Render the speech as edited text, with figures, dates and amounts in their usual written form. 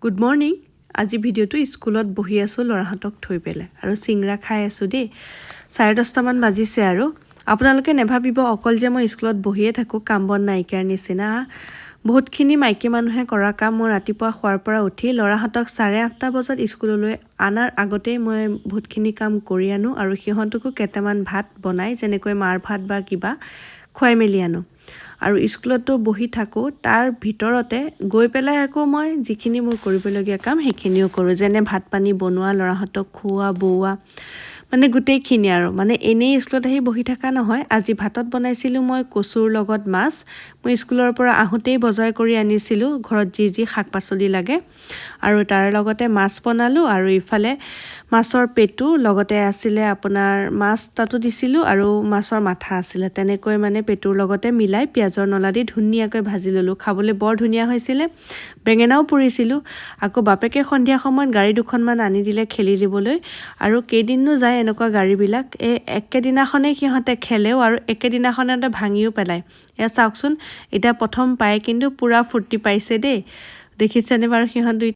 Good morning. আজি ভিডিঅ'টো স্কুলত বহি আছোঁ ল'ৰাহঁতক থৈ পেলাই আৰু চিংৰা খাই আছোঁ দেই। 10:30 মান বাজিছে আৰু আপোনালোকে নেভাবিব অকল যে মই স্কুলত বহিয়ে থাকোঁ কাম বন নাইকিয়াৰ নিচিনা। বহুতখিনি মাইকী মানুহে কৰা কাম। মই ৰাতিপুৱা শোৱাৰ পৰা উঠি ল'ৰাহঁতক 8:30 বজাত স্কুললৈ অনাৰ আগতেই মই বহুতখিনি কাম কৰি আনো আৰু সিহঁতকো কেইটামান ভাত বনাই যেনেকৈ মাৰ ভাত বা কিবা খুৱাই মেলি আনো আৰু স্কুলতো বহি থাকোঁ। তাৰ ভিতৰতে গৈ পেলাই আকৌ মই যিখিনি মোৰ কৰিবলগীয়া কাম সেইখিনিও কৰোঁ, যেনে ভাত পানী বনোৱা, ল'ৰাহঁতক খুওৱা বোওৱা, মানে গোটেইখিনি আৰু মানে এনেই স্কুলত আহি বহি থকা নহয়। আজি ভাতত বনাইছিলোঁ মই কচুৰ লগত মাছ। মই স্কুলৰ পৰা আহোঁতেই বজাৰ কৰি আনিছিলোঁ ঘৰত যি শাক পাচলি লাগে আৰু তাৰ লগতে মাছ বনালোঁ আৰু ইফালে মাছৰ পেটু লগতে আছিলে আপোনাৰ মাছ তাতো দিছিলোঁ আৰু মাছৰ মাথা আছিলে। তেনেকৈ মানে পেটুৰ লগতে মিলাই পিঁয়াজৰ নলা দি ধুনীয়াকৈ ভাজি ল'লোঁ। খাবলৈ বৰ ধুনীয়া হৈছিলে। বেঙেনাও পুৰিছিলোঁ। আকৌ বাপেকে সন্ধিয়া সময়ত গাড়ী দুখনমান আনি দিলে খেলি দিবলৈ আৰু কেইদিননো যায় এনেকুৱা গাড়ীবিলাক। একেদিনাখনেই সিহঁতে খেলেও আৰু একেদিনাখনতে ভাঙিও পেলায়। এয়া চাওকচোন, এতিয়া প্ৰথম পাই কিন্তু পূৰা ফূৰ্তি পাইছে দেই। দেখিছেনে বাৰু সিহঁত দুই